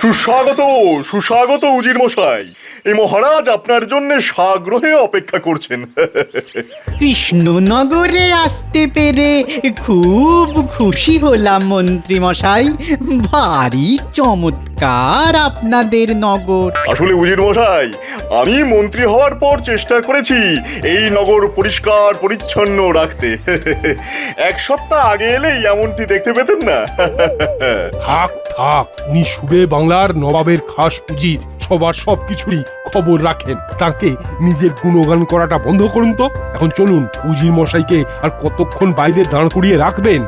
সুস্বাগত, সুস্বাগত উজির মশাই। এই মহারাজ আপনার জন্য সাগ্রহে অপেক্ষা করছেন। কৃষ্ণনগরে আসতে পেরে খুব খুশি হলাম মন্ত্রী মশাই। ভারী চমৎকার আপনাদের নগর। আসলে উজির মশাই, আমি মন্ত্রী হওয়ার পর চেষ্টা করেছি এই নগর পরিষ্কার পরিচ্ছন্ন রাখতে। এক সপ্তাহ আগে এলেই এমনটি দেখতে পেতেন না। থাক থাক, উনি সুবে বাংলার নবাবের খাস উজির, সবার সবকিছুরই খবর রাখেন। তাকে নিজের গুণগান করাটা বন্ধ করুন তো। এখন চলুন, উজির মশাইকে আর কতক্ষণ বাইরে দাঁড় করিয়ে রাখবেন?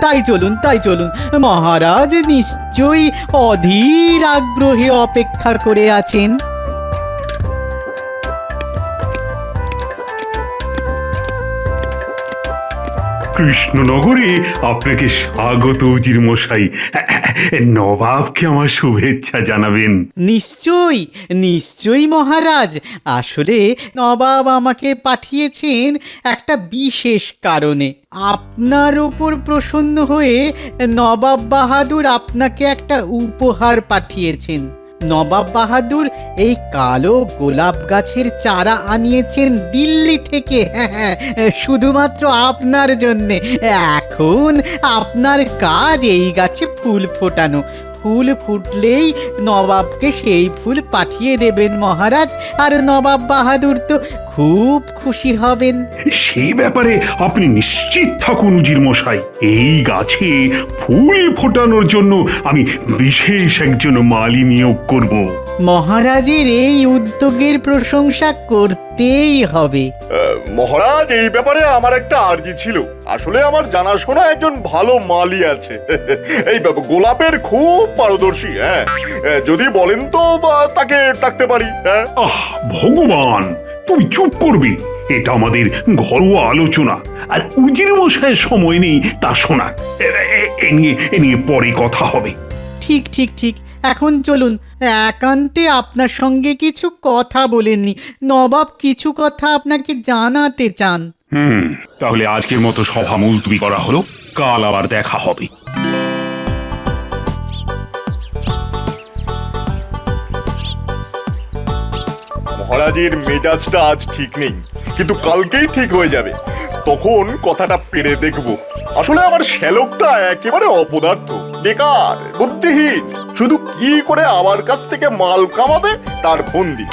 তাই চলুন, তাই চলুন। মহারাজ নিশ্চয়ই অধীর আগ্রহে অপেক্ষা করে আছেন। কৃষ্ণনগরে আপনাকে স্বাগত উজির মশাই। নবাবকে আমার শুভেচ্ছা জানাবেন। নিশ্চয়ই নিশ্চয়ই মহারাজ। আসলে নবাব আমাকে পাঠিয়েছেন একটা বিশেষ কারণে। আপনার উপর প্রসন্ন হয়ে নবাব বাহাদুর আপনাকে একটা উপহার পাঠিয়েছেন। নবাব বাহাদুর এই কালো গোলাপ গাছের চারা আনিয়েছেন দিল্লি থেকে, শুধুমাত্র আপনার জন্যে। এখন আপনার কাজ এই গাছে ফুল ফোটানো। ফুল ফুটলেই নবাবকে সেই ফুল পাঠিয়ে দেবেন মহারাজ, আর নবাব বাহাদুর তো খুব খুশি হবেন। সেই ব্যাপারে আপনি নিশ্চিত থাকুন উজির মশাই। এই গাছে ফুল ফোটানোর জন্য আমি বিশেষ একজন মালি নিয়োগ করব। মহারাজের এই উদ্যোগের প্রশংসা করতেই হবে। মহারাজ, এই ব্যাপারে আমার একটা আর্জি ছিল। আসলে আমার জানাশোনা একজন ভালো মালি আছে। এই গোলাপের খুব পারদর্শী। হ্যাঁ, যদি বলেন তো তাকে ডাকতে পারি। হ্যাঁ। আহ ভগবান, তুমি চুপ করবে। এটা আমাদের ঘরোয়া আলোচনা, আর উজির মশাইয়ের সময় নেই তা শোনার। এ নিয়ে পরে কথা হবে। ঠিক ঠিক ঠিক, এখন চলুন। একান্তে আপনার সঙ্গে কিছু কথা বলেননি, নবাব কিছু কথা আপনাকে জানাতে চান। তাহলে আজকের মতো সভা মুলতবি করা হলো। কাল আবার দেখা হবে। মহারাজের মেজাজটা আজ ঠিক নেই, কিন্তু কালকেই ঠিক হয়ে যাবে। তখন কথাটা পেরে দেখব। আসলে আমার শ্যালকটা একেবারে অপদার্থ, বেকার, বুদ্ধিহীন। শুধু কি করে আমার কাছ থেকে মাল কামাবে তার ফন্দি।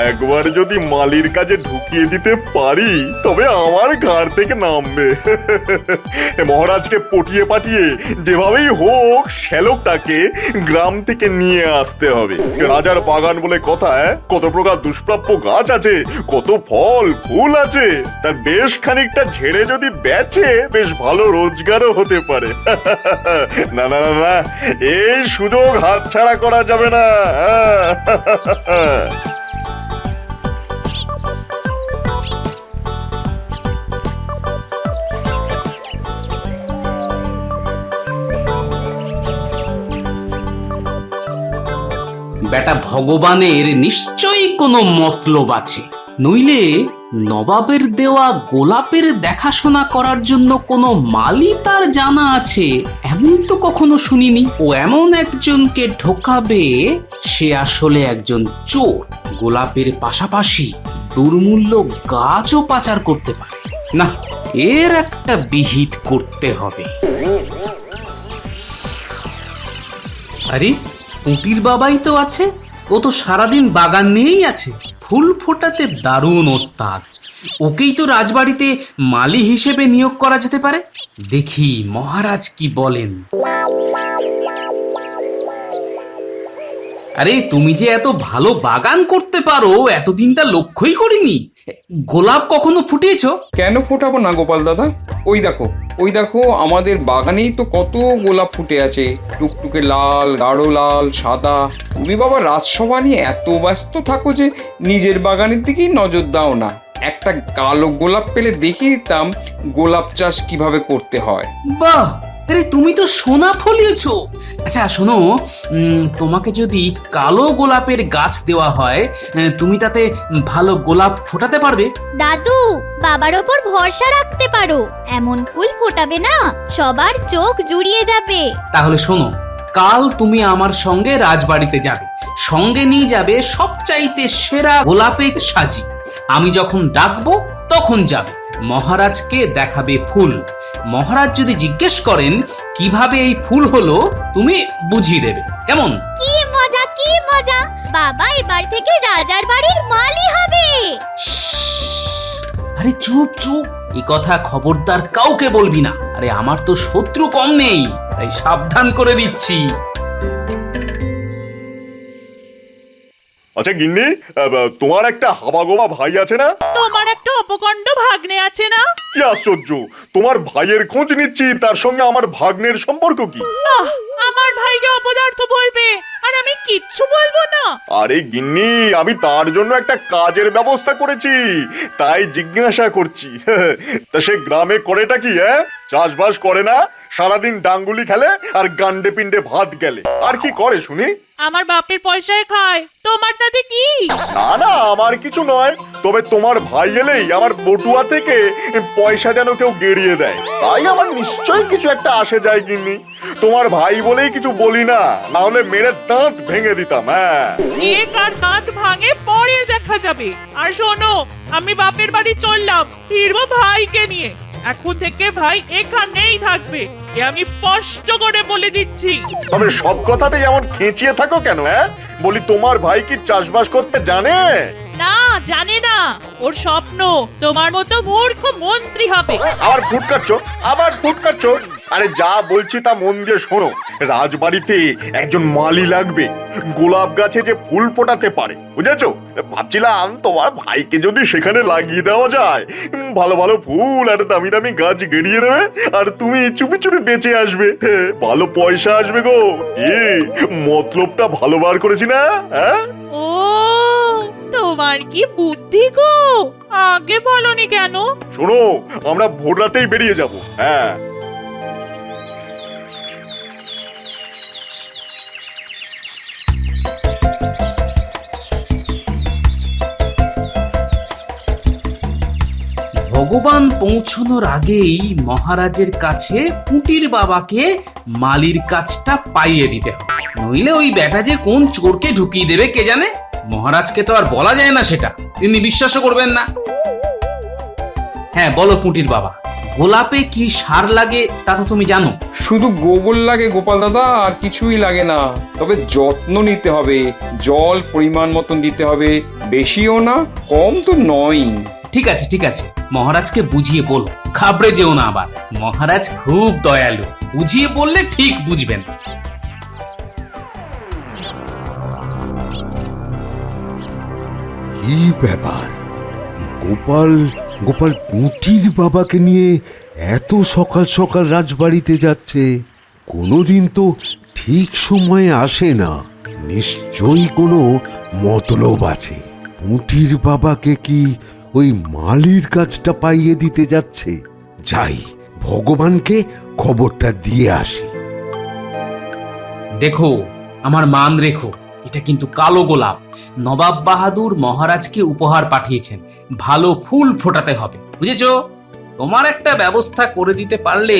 একবার যদি মালির কাজে ঢুকিয়ে দিতে পারি তবে আমার ঘাড় থেকে নামবে। মহারাজকে পটিয়ে পাঠিয়ে যেভাবেই হোক শ্যালকটাকে গ্রাম থেকে নিয়ে আসতে হবে। রাজার বাগান বলে কথা, কত প্রকার দুষ্প্রাপ্য গাছ আছে, কত ফল ফুল আছে। তার বেশ খানিকটা ঝেড়ে যদি বেচে বেশ ভালো রোজগারও হতে পারে। না না না না, এই সুযোগ হাতছাড়া করা যাবে না। বেটা ভগবানের নিশ্চয়ই কোনো মতলব আছে, নইলে নবাবের দেওয়া গোলাপের দেখাশোনা করার জন্য কোনো মালি তার জানা আছে এমন তো কখনো শুনিনি। ও এমন একজনকে ঢোকাবে, সে আসলে একজন চোর। গোলাপের পাশাপাশি দুর্মূল্য গাছও পাচার করতে পারে। না, এর একটা বিহিত করতে হবে। আরে পুঁটির বাবাই তো আছে, ও তো সারাদিন বাগান নিয়েই আছে। ফুল ফোটাতে দারুণ ওস্তাদ। ওকেই তো রাজবাড়িতে মালি হিসেবে নিয়োগ করা যেতে পারে। দেখি মহারাজ কি বলেন। আরে তুমি যে এত ভালো বাগান করতে পারো এতদিন তা লক্ষ্যই করিনি। গোলাপ কখনো ফুটিয়েছো? কেন ফোটাবো না গোপাল দাদা? ওই দেখো, ওই দেখো, আমাদের বাগানেই তো কত গোলাপ ফুটে আছে। টুকটুকে লাল, গাঢ় লাল, সাদা। তুমি বাবা রাজসভা নিয়ে এত ব্যস্ত থাকো যে নিজের বাগানের দিকেই নজর দাও না। একটা কালো গোলাপ পেলে দেখিয়ে দিতাম গোলাপ চাষ কিভাবে করতে হয়। বাহ, আরে তুমি তো সোনা ফলিয়েছো। আচ্ছা শোনো, তোমাকে যদি কালো গোলাপের গাছ দেওয়া হয়, তুমি তাতে ভালো গোলাপ ফোটাতে পারবে? দাদু, বাবার ওপর ভরসা রাখতে পারো। এমন ফুল ফোটাবে না সবার চোখ জুড়িয়ে যাবে। তাহলে শোনো, কাল তুমি আমার সঙ্গে রাজবাড়িতে যাবে, সঙ্গে নিয়ে যাবে সবচাইতে সেরা গোলাপের সাজি। আমি যখন ডাকবো তখন যাবে, মহারাজকে দেখাবে ফুল। মহারাজ যদি জিজ্ঞেস করেন কিভাবে এই ফুল হলো, তুমি বুঝিয়ে দেবে। কেমন? কি মজা কি মজা, বাবা এবার থেকে রাজার বাড়ির মালি হবে। আরে চুপ চুপ, এই কথা খবরদার কাউকে বলবি না। আরে আমার তো শত্রু কম নেই, তাই সাবধান করে দিচ্ছি। আচ্ছা গিন্নি, তোমার একটা হাবাগোবা ভাই আছে না? তোমার একটা অপকণ্ড ভাগ্নে আছে না? কি আশ্চর্য, তোমার ভাইয়ের খোঁজ নিচ্ছি, তার সঙ্গে আমার ভাগ্নের সম্পর্ক কি? আহ, আমার ভাইকে অপদার্থ বলবে আর আমি কিচ্ছু বলবো না? আরে গিন্নি, আমি তার জন্য একটা কাজের ব্যবস্থা করেছি, তাই জিজ্ঞাসা করছি। তা সে গ্রামে করেটা কি? চাষবাস করে না, সারাদিন ডাঙ্গুলি খেলে আর গান্ডে পিন্ডে ভাত গেলে, আর কি করে শুনি? আমার বাপের পয়সায় খায়, তোমার তাতে কি? না না, আমার কিছু নয়, তবে তোমার ভাই এলেই আমার বটুয়া থেকে পয়সা যেন কেউ গেড়িয়ে দেয়, তাই আমার নিশ্চয়ই কিছু একটা আসে যায় গিন্নি। তোমার ভাই বলেই কিছু বলি না, না হলে মেরে দাঁত ভেঙে দিতাম। হ্যাঁ, এ কার দাঁত ভাঙে পরে দেখা যাবে। আর শোনো, আমি বাপের বাড়ি চললাম, ফিরবো ভাইকে নিয়ে। এখন থেকে ভাই এখানেই থাকবে, এ আমি স্পষ্ট করে বলে দিচ্ছি। তবে সব কথাতে যেমন খেঁচিয়ে থাকো কেন? বলি তোমার ভাই কি চাষবাস করতে জানে? না, জানে না, ওর স্বপ্ন তোমার মতো মূর্খ মন্ত্রী হবে। আবার ফুট কাটছো। আরে যা বলছি তা মন দিয়ে শোনো, রাজবাড়িতে একজন মালি লাগবে, গোলাপ গাছে যে ফুল ফোটাতে পারে, বুঝেছো? ভাবছিলাম তোমার ভাইকে যদি সেখানে লাগিয়ে দেওয়া যায়, ভালো ভালো ফুল আর দামি দামি গাছ গেড়িয়ে দেবে, আর তুমি চুপি চুপি বেঁচে আসবে, ভালো পয়সা আসবে গো। মতলবটা ভালো বার করেছি না? ও, তোমার কি বুদ্ধি গো, আগে বলনি কেন? শোনো, আমরা ভোর রাতেই বেরিয়ে যাব। হ্যাঁ, ভগবান পৌঁছানোর আগেই মহারাজের কাছে পুটির বাবাকে মালির কাজটা পাইয়ে দিতে হবে, নইলে ওই বেটা যে কোন চোরকে ঢুকিয়ে দেবে কে জানে। মহারাজকে তো আর বলা যায় না সেটা, তিনি বিশ্বাসও করবেন না। হ্যাঁ বলো পুটির বাবা, গোলাপে কি সার লাগে তা তো তুমি জানো। শুধু গোবর লাগে গোপাল দাদা, আর কিছুই লাগে না। তবে যত্ন নিতে হবে, জল পরিমাণ মতন দিতে হবে, বেশিও না কম তো নয়। ঠিক আছে ঠিক আছে, মহারাজকে বুঝিয়ে বলো, ঘাবড়ে যেও না আবার। মহারাজ খুব দয়ালু, বুঝিয়ে বললে ঠিক বুঝবেন। কি ব্যাপার, গোপাল গোপাল পুঁটির বাবাকে নিয়ে এত সকাল সকাল রাজবাড়িতে যাচ্ছে? কোনোদিন তো ঠিক সময়ে আসে না, নিশ্চয়ই কোনো মতলব আছে। পুঁটির বাবাকে কি ওই মালির কাজটা পাইয়ে দিতে যাচ্ছে? যাই, ভগবানকে খবরটা দিয়ে আসি। দেখো, আমার মান রেখো, এটা কিন্তু কালো গোলাপ। নবাব বাহাদুর মহারাজকে উপহার পাঠিয়েছেন, ভালো ফুল ফোটাতে হবে, বুঝেছো? তোমার একটা ব্যবস্থা করে দিতে পারলে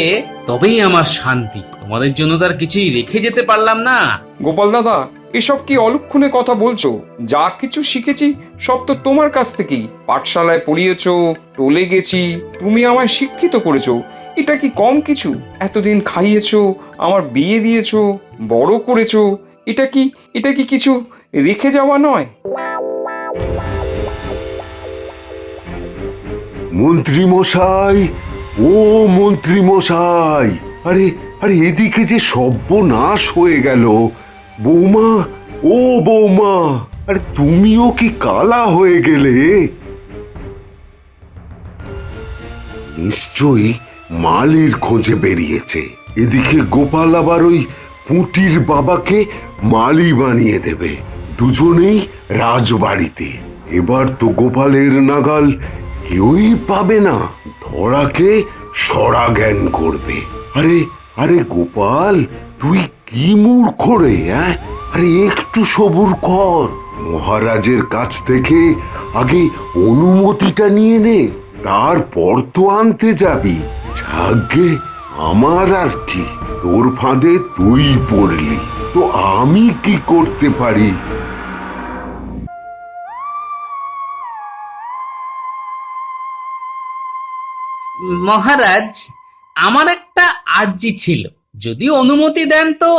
তবেই আমার শান্তি। তোমাদের জন্য তো আর কিছুই রেখে যেতে পারলাম না। গোপাল দাদা, এসব কি অলক্ষণে কথা বলছো? যা কিছু শিখেছি সব তো তোমার কাছ থেকেই। পাঠশালায় পড়িয়েছো, টলে গেছি, তুমি আমায় শিক্ষিত করেছো, এটা কি কম কিছু? এতদিন খাইয়েছো, আমার বিয়ে দিয়েছো, বড় করেছো, এটা কি কিছু রেখে যাওয়া নয়? মন্ত্রী মশাই, ও মন্ত্রী মশাই, আরে আরে এদিকে যে সর্বনাশ হয়ে গেল। বৌমা, ও বৌমা, আরে তুমিও কি কালা হয়ে গেলে? নিশ্চয়ই মালির খোঁজে বেরিয়েছে। এদিকে গোপাল আবার ওই পুঁটির বাবাকে মালি বানিয়ে দেবে, দুজনেই রাজবাড়িতে। এবার তো গোপালের নাগাল কেউই পাবে না, ধরাকে সরা জ্ঞান করবে। আরে আরে গোপাল, তুই কি মূর্খ রে? আরে একটু সবুর কর, মহারাজের কাছ থেকে আগে অনুমতিটা নিয়ে নে, তারপর তো আনতে যাবি। যাগ্গে আমার আর কি। তোর ফাঁদে তুই পড়লি, তো আমি কি করতে পারি? মহারাজ, আমার একটা আর্জি ছিল, যদি অনুমতি দেন তো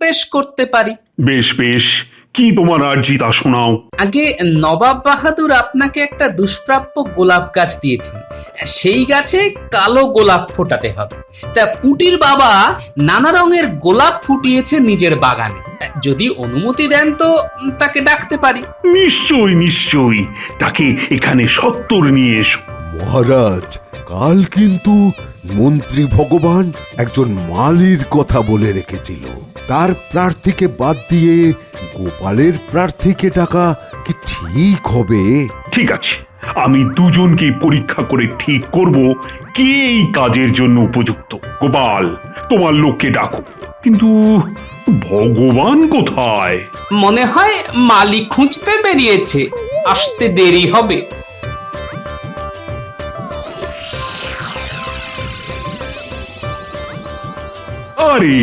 পেশ করতে পারি। বেশ বেশ, কি তোমার আর্জি তা শোনাও। আগে নবাব বাহাদুর আপনাকে একটা দুষ্প্রাপ্য গোলাপ গাছ দিয়েছেন, সেই গাছে কালো গোলাপ ফোটাতে হবে। তা পুটির বাবা নানা রঙের গোলাপ ফুটিয়েছে নিজের বাগানে, যদি অনুমতি দেন তো তাকে ডাকতে পারি। নিশ্চয়ই নিশ্চয়ই, তাকে এখানে সত্তর নিয়ে এসো। মহারাজ, কাল কিন্তু মন্ত্রী ভগবান একজন মালির কথা বলে রেখেছিল। তার প্রার্থীকে বাদ দিয়ে গোপালের প্রার্থীকে ডাকা কি ঠিক হবে? ঠিক আছে, আমি দুজনকে পরীক্ষা করে ঠিক করব কে এই কাজের জন্য উপযুক্ত। গোপাল, তোমার লোককে ডাকো। কিন্তু ভগবান কোথায়? মনে হয় মালি খুঁজতে বেরিয়েছে, আসতে দেরি হবে। আরে,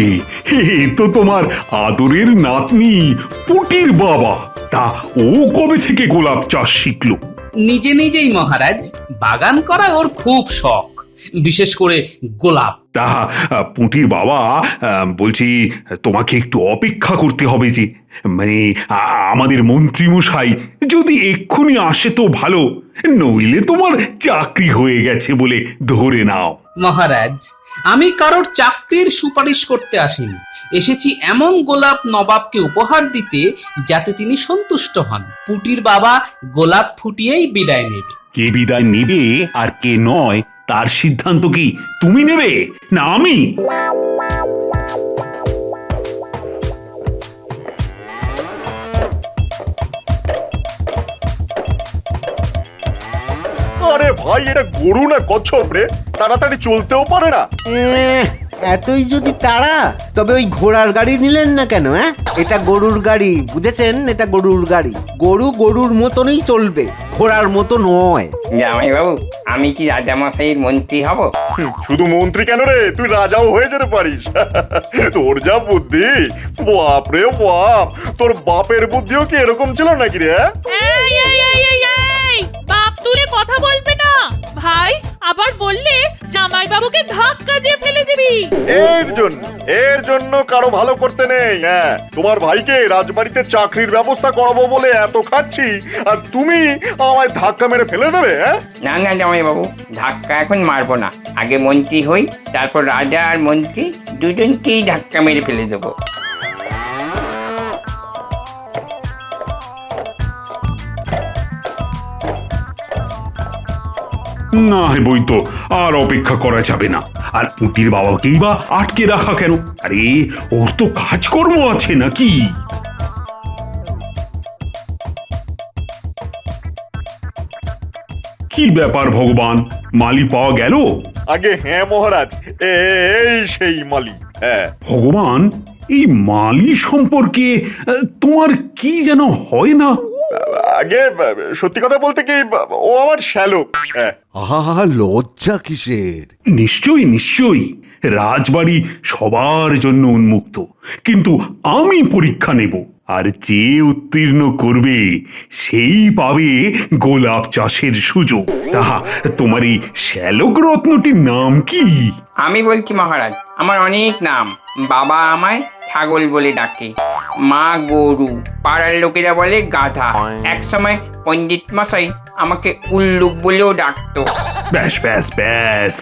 এ তো তোমার আদরের নাতনি পুটির বাবা। তা ও কবে থেকে গোলাপ চাষ শিখলো? নিজে নিজেই মহারাজ, বাগান করা ওর খুব শখ, বিশেষ করে গোলাপ। তা পুটির বাবা, বলছি তোমাকে একটু অপেক্ষা করতে হবে যে, মানে আমাদের মন্ত্রী মশাই যদি এক্ষুনি আসে তো ভালো, নইলে তোমার চাকরি হয়ে গেছে বলে ধরে নাও। মহারাজ, আমি কারোর চাকরির সুপারিশ করতে আসিনি, এসেছি এমন গোলাপ নবাবকে উপহার দিতে যাতে তিনি সন্তুষ্ট হন। পুটির বাবা গোলাপ ফুটিয়েই বিদায় নেবে। কে বিদায় নেবে আর কে নয় তার সিদ্ধান্ত কি তুমি নেবে না আমি? আরে ভাই, এটা গরু না কচ্ছপ রে? তাড়াতাড়ি চলতেও পারে না। এতই যদি তাড়া, তবে ওই ঘোড়ার গাড়ি নিলেন না কেন? এটা গরুর গাড়ি, বুঝেছেন? এটা গরুর গাড়ি। গরু গরুর মতনই চলবে, ঘোড়ার মতো নয়। জামাইবাবু, আমি কি রাজামশাইয়ের মন্ত্রী হব? শুধু মন্ত্রী কেন রে, তুই রাজাও হয়ে যেতে পারিস। তোর যা বুদ্ধি, বাপ রে বাপ! তোর বাপের বুদ্ধিও কি এরকম ছিল নাকি রে? বাপ তুলে কথা বলবে না ভাই, আবার বললে জামাইবাবুকে ধাক্কা দিয়ে ফেলে দিবি। এর জন্য কারো ভালো করতে নেই। হ্যাঁ, তোমার ভাইকে রাজবাড়িতে চাকরির ব্যবস্থা করাবো বলে এত খাটছি, আর তুমি আমায় ধাক্কা মেরে ফেলে দেবে? না না জামাইবাবু, ধাক্কা এখন মারবো না। আগে মন্ত্রী হই, তারপর রাজা আর মন্ত্রী দুজনকেই ধাক্কা মেরে ফেলে দেবো। না বই তো, আর অপেক্ষা করা যাবে না। আর পুটির বাবাকেই বা আটকে রাখা কেন? আরে, ওর তো কাজকর্ম আছে নাকি? কি ব্যাপার ভগবান, মালি পাওয়া গেল? আগে হ্যাঁ মহারাজ, এই সেই মালি। হ্যাঁ ভগবান, এই মালি সম্পর্কে তোমার কি যেন হয় না? আগে সত্যি কথা বলতে কি, ও আমার শ্যালক। হ্যাঁ। আহা, লজ্জা কিসের? নিশ্চয়ই নিশ্চয়ই, রাজবাড়ি সবার জন্য উন্মুক্ত, কিন্তু আমি পরীক্ষা নেব, আর যে উত্তীর্ণ করবে সেই পাবে গোলাপ চাষের সুযোগ। তাহা তোমার এই শ্যালক রত্নটির নাম কি? আমি বলছি মহারাজ, আমার অনেক নাম। বাবা আমায় ছাগল বলে ডাকে, মা গরু, পাড়ার লোকেরা বলে গাধা, একসময় পণ্ডিত মশাই আমাকে উল্লুক বলেও ডাকতো। ব্যাস ব্যাস ব্যাস,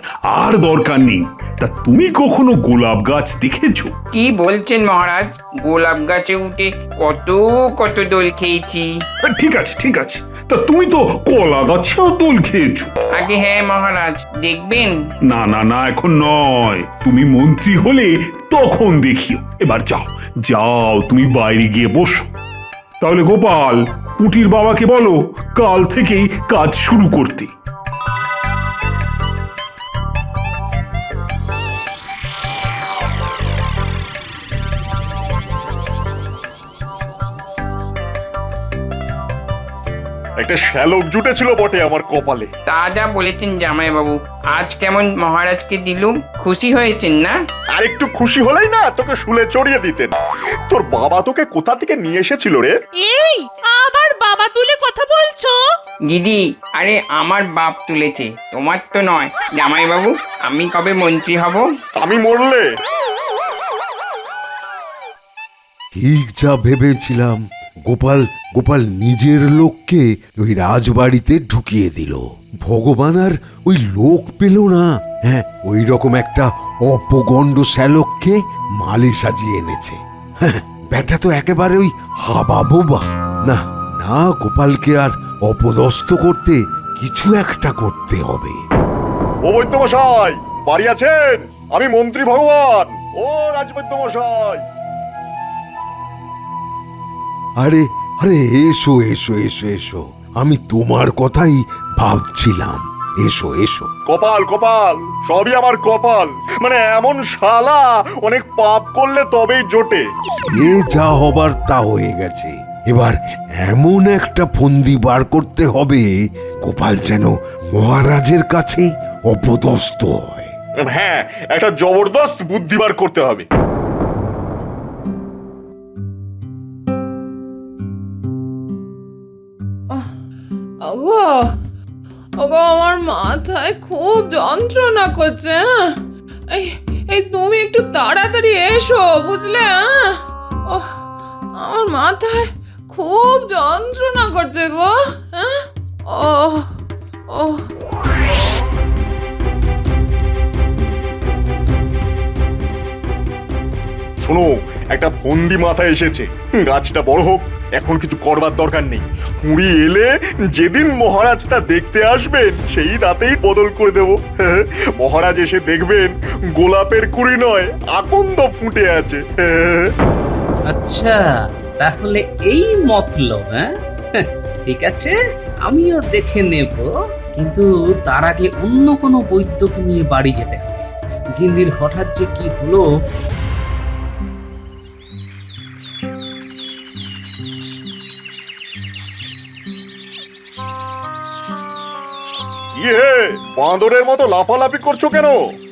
আর দরকার নেই। তা তুমি কখনো গোলাপ গাছ দেখেছো? কি বলছেন মহারাজ, গোলাপ গাছে উঠে কত কত দোল খেয়েছি। ঠিক আছে ঠিক আছে, তা তুমি তো কলা গাছেও দোল খেয়েছো। আগে হ্যাঁ মহারাজ, দেখবেন? না না না, এখন নয়, তুমি মন্ত্রী হলে তখন দেখিও। এবার যাও যাও, তুমি বাইরে গিয়ে বসো। তাহলে গোপাল, পুটির বাবাকে বলো কাল থেকেই কাজ শুরু করতে। একটা শ্যালক জুটেছিল বটে আমার কপালে। তা যা বলেছেন জামাইবাবু, আজ কেমন মহারাজকে দিলুম, খুশি হয়েছেন না? আরেকটু খুশি হলেই না তোকে শুলে চড়িয়ে দিতেন। তোর বাবা তোকে কোথা থেকে নিয়ে এসেছিল রে? এই আবার বাবা তুলে কথা বলছো? দিদি, আরে আমার বাপ তুলেছে, তোমার তো নয়। জামাইবাবু, আমি কবে মন্ত্রী হব? আমি মরলে? ঠিক যা ভেবেছিলাম, গোপাল গোপাল নিজের লোককে ওই রাজবাড়িতে ঢুকিয়ে দিল। ভগবান আর ওই লোক পেল না। হ্যাঁ, ওই রকম একটা অপগণ্ড শ্যালককে মালি সাজিয়ে এনেছে। হ্যাঁ, ব্যাটা তো একেবারে ওই হাবা বোবা। না না, গোপালকে আর অপদস্থ করতে কিছু একটা করতে হবে। ও বৈদ্যমশাই, বাড়ি আছেন? আমি মন্ত্রী ভগবান। ও রাজবৈদ্যমশাই। আরে আরে, এসো এসো এসো এসো, আমি তোমার কথাই ভাবছিলাম। এসো এসো। কপাল কপাল, সবই আমার কপাল। মানে এমন শালা অনেক পাপ করলে তবেই জোটে। এ যা হবার তা হয়ে গেছে। এবার এমন একটা ফন্দি বার করতে হবে গোপাল যেন মহারাজের কাছে অপদস্থ হয়। হ্যাঁ, একটা জবরদস্ত বুদ্ধি বার করতে হবে। ওগো ওগো, আমার মাথায় খুব যন্ত্রণা করছে। এই এই তুমি একটু তাড়াতাড়ি এসো, বুঝলে? ওহ, আমার মাথায় খুব যন্ত্রণা করছে গো। হ্যাঁ, ও ও শোনো, একটা ফন্দি মাথায় এসেছে। গাছটা বড় হোক, এখন কিছু করবার দরকার নেই। কুড়ি এলে যেদিন মহারাজ তা দেখতে আসবেন সেই রাতেই বদল করে দেব। মহারাজ এসে দেখবেন গোলাপের কুড়ি নয়, আকন্দ ফুটে আছে। আচ্ছা, তাহলে এই মতলব। হ্যাঁ, ঠিক আছে, আমিও দেখে নেব। কিন্তু তার আগে অন্য কোনো বৈদ্যকে নিয়ে বাড়ি যেতে হবে। গিন্দির হঠাৎ যে কি হলো। কি হে, বাঁদরের মতো লাফালাফি করছো কেন?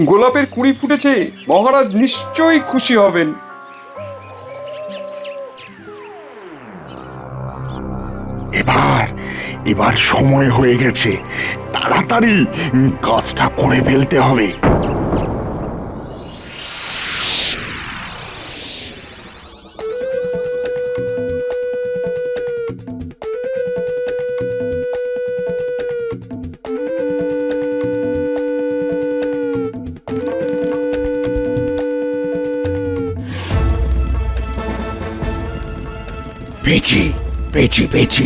গোলাপের কুড়ি ফুটেছে, মহারাজ নিশ্চয়ই খুশি হবেন। এবার সময় হয়ে গেছে, তাড়াতাড়ি কাজটা করে ফেলতে হবে। পেয়েছি পেয়েছি পেয়েছি,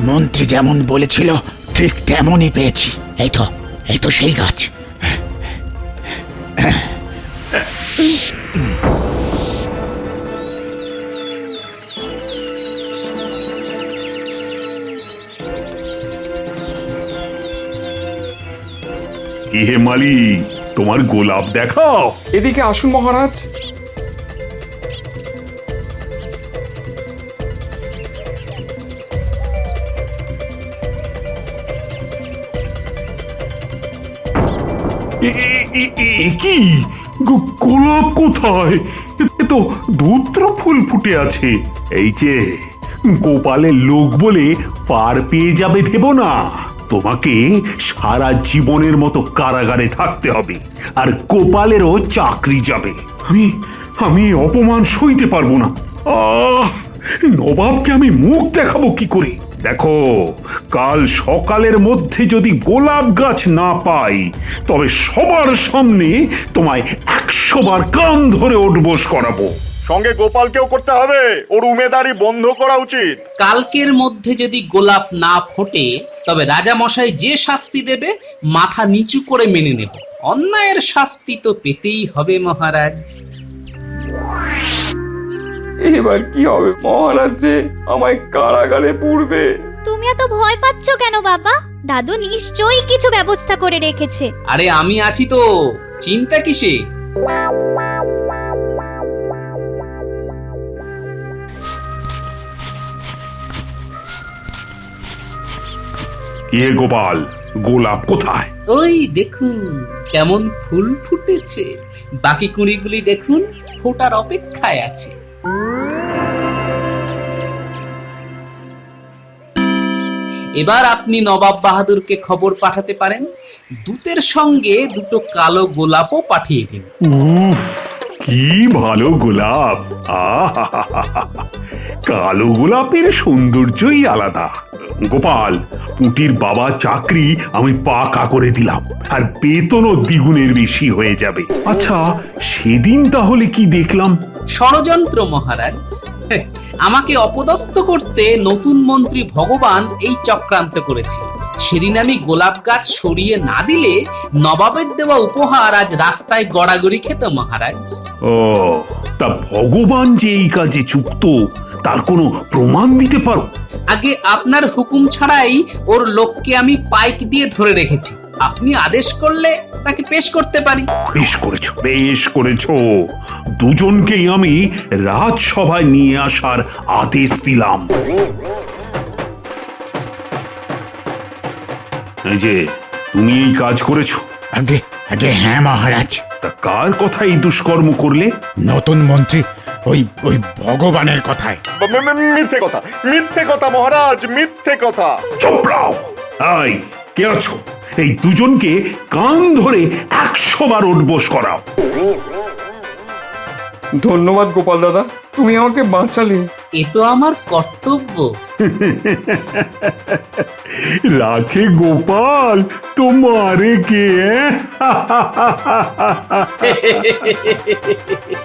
মন্ত্রী যেমন বলেছিল ঠিক তেমনই পেয়েছি। এই তো সেই গাছ। কি হে মালি, তোমার গোলাপ দেখাও। এদিকে আসুন মহারাজ। কি গোলাপ কোথায়? এ তো ধূত্র ফুল ফুটে আছে। এই যে গোপালের লোক বলে পার পেয়ে যাবে ভেবো না। তোমাকে সারা জীবনের মতো কারাগারে থাকতে হবে, আর গোপালেরও চাকরি যাবে। আমি অপমান সইতে পারবো না। নবাবকে আমি মুখ দেখাবো কি করে? দেখো, কাল সকালের মধ্যে যদি গোলাপ গাছ না পাই, তবে সবার সামনে তোমায় 100 বার কান ধরে ওঠবোস করাবো। সঙ্গে গোপালকেও করতে হবে, ওর উমেদারি বন্ধ করা উচিত। কালকের মধ্যে যদি গোলাপ না ফোটে, তবে রাজামশাই যে শাস্তি দেবে মাথা নিচু করে মেনে নেব। অন্যায়ের শাস্তি তো পেতেই হবে মহারাজ। এবার কি হবে? মহারাজ যে আমায় কারাগারে পুরবে। তুমি এত ভয় পাচ্ছ কেন বাবা? দাদু নিশ্চয়ই কিছু ব্যবস্থা করে রেখেছে। আরে আমি আছি তো, চিন্তা কিসে? কি হে গোপাল, গোলাপ কোথায়? ওই দেখুন কেমন ফুল ফুটেছে। বাকি কুঁড়িগুলি দেখুন ফোটার অপেক্ষায় আছে। এবার আপনি নবাব বাহাদুরকে খবর পাঠাতে পারেন, দূতের সঙ্গে দুটো কালো গোলাপও পাঠিয়ে দিন। উফ, কি ভালো গোলাপ! আহা! কালো গোলাপের সৌন্দর্যই আলাদা। গোপাল, পুঁটির বাবা চাকরি আমি পাকা করে দিলাম, আর বেতনও দ্বিগুণের বেশি হয়ে যাবে। আচ্ছা, সেদিন তাহলে কি দেখলাম? ষড়যন্ত্র মহারাজ। আমাকে অপদস্থ করতে নতুন মন্ত্রী ভগবান এই চক্রান্ত করেছিল। সেদিন আমি গোলাপ গাছ সরিয়ে না দিলে নবাবের দেওয়া উপহার আজ রাস্তায় গড়াগড়ি খেত মহারাজ। ও, তা ভগবান যে এই কাজে যুক্ত তার কোনো প্রমাণ দিতে পারো? আগে আপনার হুকুম ছাড়াই ওর লোককে আমি পাইক দিয়ে ধরে রেখেছি। আপনি আদেশ করলে তাকে পেশ করতে পারি। বেশ করেছো। দুজনকেই আমি রাজসভায় নিয়ে আসার আদেশ দিলাম। এই যে, তুমি এই কাজ করেছো? আগে আগে হ্যাঁ মহারাজ। তা কার কথা এই দুষ্কর্ম করলে? নতুন মন্ত্রী ওই ওই ভগবানের কথায়। মিথ্যে কথা মহারাজ, মিথ্যে কথা। চুপ রাও। এই, কে আছো? এই দুজনকে কান ধরে 100 বার উঠবোস করাও। ধন্যবাদ গোপাল দাদা, তুমি আমাকে বাঁচালে। এ তো আমার কর্তব্য। রাখে গোপাল, তোমারে কে? হে হে হে হে হে হে হে।